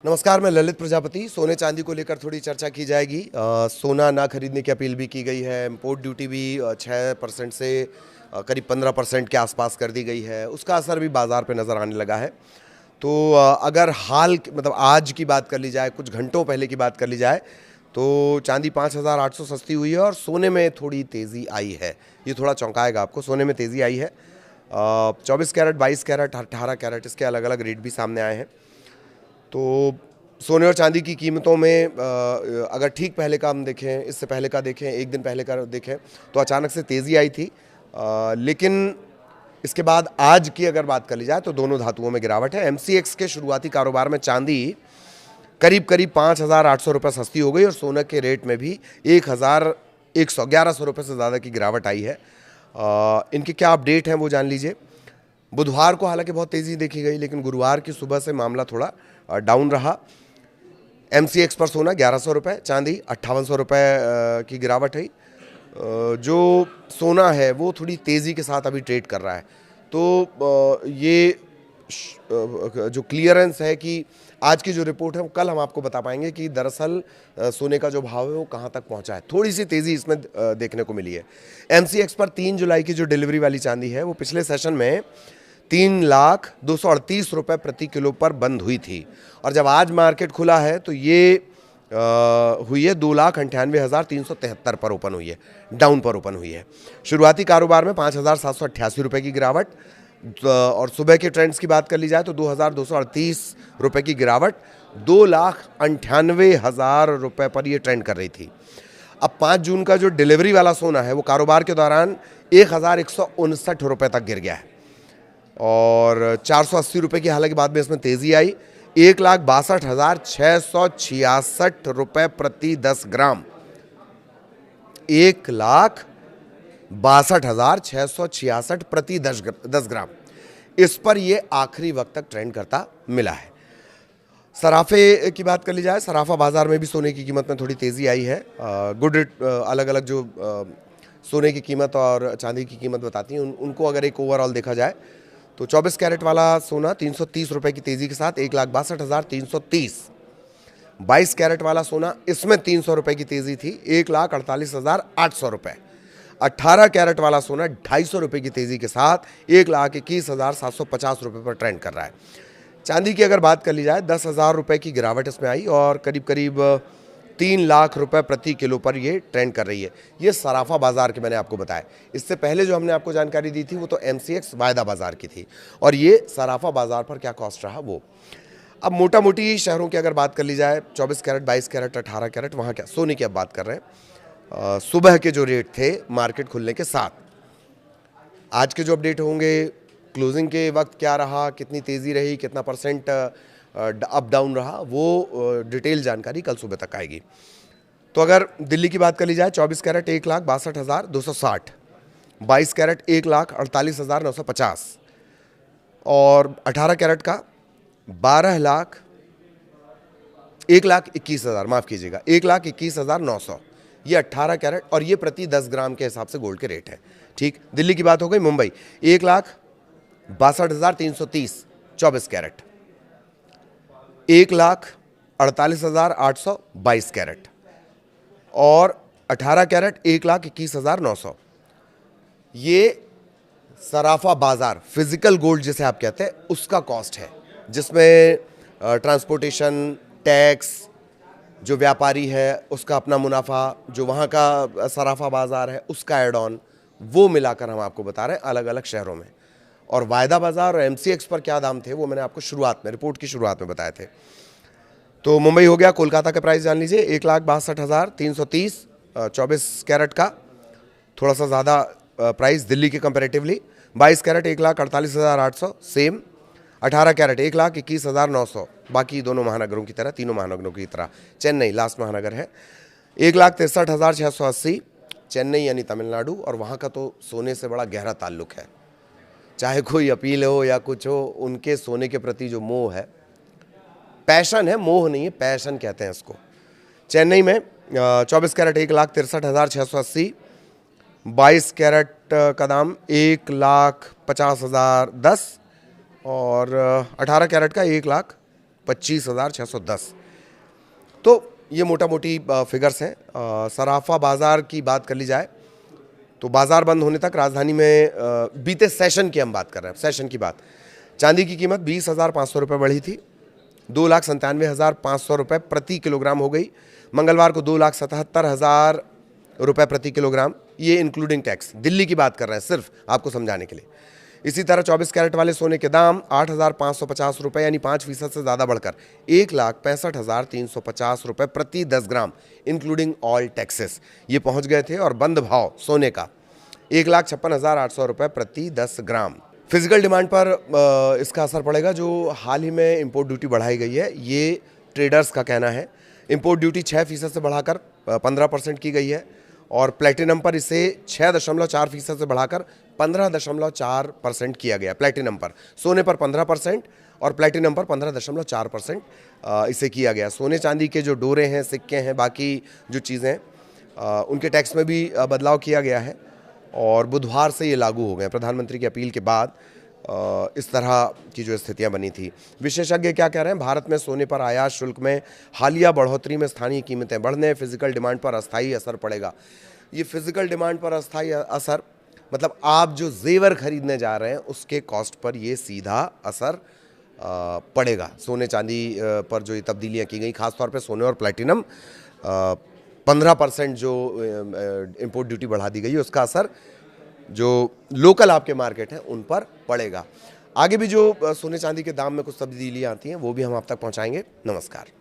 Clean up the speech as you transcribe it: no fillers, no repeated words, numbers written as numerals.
नमस्कार, मैं ललित प्रजापति। सोने चांदी को लेकर थोड़ी चर्चा की जाएगी। सोना ना खरीदने की अपील भी की गई है। इम्पोर्ट ड्यूटी भी 6% से करीब 15% के आसपास कर दी गई है। उसका असर भी बाज़ार पे नज़र आने लगा है। तो अगर मतलब आज की बात कर ली जाए, कुछ घंटों पहले की बात कर ली जाए, तो चांदी 5,800 सस्ती हुई है और सोने में थोड़ी तेज़ी आई है। ये थोड़ा चौंकाएगा आपको। सोने में तेज़ी आई है। 24 कैरेट, 22 कैरेट, 18 कैरेट, इसके अलग अलग रेट भी सामने आए हैं। तो सोने और चांदी की कीमतों में अगर ठीक पहले का हम देखें, इससे पहले का देखें, एक दिन पहले का देखें, तो अचानक से तेज़ी आई थी। लेकिन इसके बाद आज की अगर बात कर ली जाए तो दोनों धातुओं में गिरावट है। एमसीएक्स के शुरुआती कारोबार में चांदी करीब 5,800 रुपये सस्ती हो गई और सोने के रेट में भी 1,1100 रुपये से ज़्यादा की गिरावट आई है। इनके क्या अपडेट हैं वो जान लीजिए। बुधवार को हालांकि बहुत तेज़ी देखी गई, लेकिन गुरुवार की सुबह से मामला थोड़ा डाउन रहा। एमसीएक्स पर सोना 1,100 रुपये, चांदी 5,800 रुपये की गिरावट है। जो सोना है वो थोड़ी तेज़ी के साथ अभी ट्रेड कर रहा है। तो ये जो क्लियरेंस है कि आज की जो रिपोर्ट है वो कल हम आपको बता पाएंगे कि दरअसल सोने का जो भाव है वो कहाँ तक पहुँचा है। थोड़ी सी तेज़ी इसमें देखने को मिली है। एमसीएक्स पर 3 जुलाई की जो डिलीवरी वाली चांदी है वो पिछले सेशन में 3,238 रुपये प्रति किलो पर बंद हुई थी और जब आज मार्केट खुला है तो ये हुई है 2,98,373 पर ओपन हुई है, डाउन पर ओपन हुई है। शुरुआती कारोबार में 5,788 रुपये की गिरावट और सुबह के ट्रेंड्स की बात कर ली जाए तो 2,238 रुपये की गिरावट 2,98,000 रुपये पर ये ट्रेंड कर रही थी। अब 5 जून का जो डिलीवरी वाला सोना है वो कारोबार के दौरान 1,159 रुपये तक गिर गया है और 480 रुपये की हालांकि बाद में इसमें तेज़ी आई। 1,62,666 रुपये प्रति 10 ग्राम, 1,62,666 प्रति 10 ग्राम, इस पर ये आखिरी वक्त तक ट्रेंड करता मिला है। सराफे की बात कर ली जाए, सराफा बाजार में भी सोने की कीमत में थोड़ी तेज़ी आई है। अलग अलग जो सोने की कीमत और चांदी की कीमत बताती हैं उनको अगर एक ओवरऑल देखा जाए तो 24 कैरेट वाला सोना 330 रुपये की तेज़ी के साथ 1,62,330। 22 कैरेट वाला सोना इसमें 300 रुपये की तेज़ी थी, 1,48,800 रुपये। 18 कैरेट वाला सोना 250 रुपये की तेज़ी के साथ 1,21,750 रुपये पर ट्रेंड कर रहा है। चांदी की अगर बात कर ली जाए 10,000 रुपये की गिरावट इसमें आई और करीब करीब 3 लाख रुपए प्रति किलो पर ये ट्रेंड कर रही है। ये सराफा बाजार के मैंने आपको बताया। इससे पहले जो हमने आपको जानकारी दी थी वो तो एमसीएक्स वायदा बाजार की थी और ये सराफा बाजार पर क्या कॉस्ट रहा वो। अब मोटा मोटी शहरों की अगर बात कर ली जाए 24 कैरेट, 22 कैरेट, 18 कैरेट, वहाँ क्या सोने की अब बात कर रहे हैं। सुबह के जो रेट थे मार्केट खुलने के साथ, आज के जो अपडेट होंगे क्लोजिंग के वक्त क्या रहा, कितनी तेज़ी रही, कितना परसेंट अप डाउन रहा, वो डिटेल जानकारी कल सुबह तक आएगी। तो अगर दिल्ली की बात कर ली जाए 24 कैरेट 1,62,260, 22 कैरेट 1,48,950 और 18 कैरेट का 1,21,000, माफ़ कीजिएगा 1,21,900, ये 18 कैरेट और ये प्रति 10 ग्राम के हिसाब से गोल्ड के रेट है। ठीक, दिल्ली की बात हो गई। मुंबई 1,62,330, 24 कैरेट, 1,48,800, 22 कैरेट और 18 कैरेट 1,21,900। ये सराफा बाजार फिजिकल गोल्ड जिसे आप कहते हैं उसका कॉस्ट है, जिसमें ट्रांसपोर्टेशन, टैक्स, जो व्यापारी है उसका अपना मुनाफा, जो वहाँ का सराफा बाजार है उसका एड ऑन, वो मिलाकर हम आपको बता रहे हैं अलग अलग शहरों में। और वायदा बाजार और एमसीएक्स पर क्या दाम थे वो मैंने आपको शुरुआत में, रिपोर्ट की शुरुआत में बताए थे। तो मुंबई हो गया। कोलकाता के प्राइस जान लीजिए 1,62,330, 24 कैरेट का थोड़ा सा ज़्यादा प्राइस दिल्ली के कंपैरेटिवली। 22 carat 1,48,800 same. 18 कैरेट 1,21,900, बाकी दोनों महानगरों की तरह, तीनों महानगरों की तरह। चेन्नई लास्ट महानगर है 1,63,680, चेन्नई यानी तमिलनाडु, और वहाँ का तो सोने से बड़ा गहरा ताल्लुक है। चाहे कोई अपील हो या कुछ हो, उनके सोने के प्रति जो मोह है, पैशन है, मोह नहीं है, पैशन कहते हैं इसको। चेन्नई में 24 कैरेट 1,63,680, 22 कैरेट का दाम 1,50,010 और 18 कैरेट का 25,610। तो ये मोटा मोटी फिगर्स हैं। सराफा बाज़ार की बात कर ली जाए तो बाज़ार बंद होने तक राजधानी में बीते सेशन की हम बात कर रहे हैं, सेशन की बात, चांदी की कीमत 20,500 रुपये बढ़ी थी, 2,97,500 रुपये प्रति किलोग्राम हो गई। मंगलवार को 2,77,000 रुपये प्रति किलोग्राम, ये इंक्लूडिंग टैक्स। दिल्ली की बात कर रहे हैं सिर्फ आपको समझाने के लिए। इसी तरह 24 कैरेट वाले सोने के दाम 8,550 रुपये यानी 5% से ज़्यादा बढ़कर 1,65,350 रुपये प्रति 10 ग्राम इंक्लूडिंग ऑल टैक्सेस ये पहुंच गए थे। और बंद भाव सोने का 1,56,800 रुपये प्रति 10 ग्राम। फिजिकल डिमांड पर इसका असर पड़ेगा। जो हाल ही में इंपोर्ट ड्यूटी बढ़ाई गई है, ये ट्रेडर्स का कहना है। इंपोर्ट ड्यूटी 6% से बढ़ाकर 15% की गई है और प्लेटिनम पर इसे 6.4% से बढ़ाकर 15.4% किया गया। प्लेटिनम पर, सोने पर 15% और प्लेटिनम पर 15.4% इसे किया गया। सोने चांदी के जो डोरे हैं, सिक्के हैं, बाकी जो चीज़ें हैं उनके टैक्स में भी बदलाव किया गया है और बुधवार से ये लागू हो गए। प्रधानमंत्री की अपील के बाद इस तरह की जो स्थितियां बनी थी। विशेषज्ञ क्या कह रहे हैं? भारत में सोने पर आयात शुल्क में हालिया बढ़ोतरी में स्थानीय कीमतें बढ़ने, फिजिकल डिमांड पर अस्थायी असर पड़ेगा। ये फिजिकल डिमांड पर अस्थायी असर मतलब आप जो जेवर खरीदने जा रहे हैं उसके कॉस्ट पर ये सीधा असर पड़ेगा। सोने चांदी पर जो ये तब्दीलियाँ की गई, खासतौर पे सोने और प्लैटिनम 15% जो इंपोर्ट ड्यूटी बढ़ा दी गई है, उसका असर जो लोकल आपके मार्केट हैं उन पर पड़ेगा। आगे भी जो सोने चांदी के दाम में कुछ तब्दीलियाँ आती हैं वो भी हम आप तक पहुँचाएंगे। नमस्कार।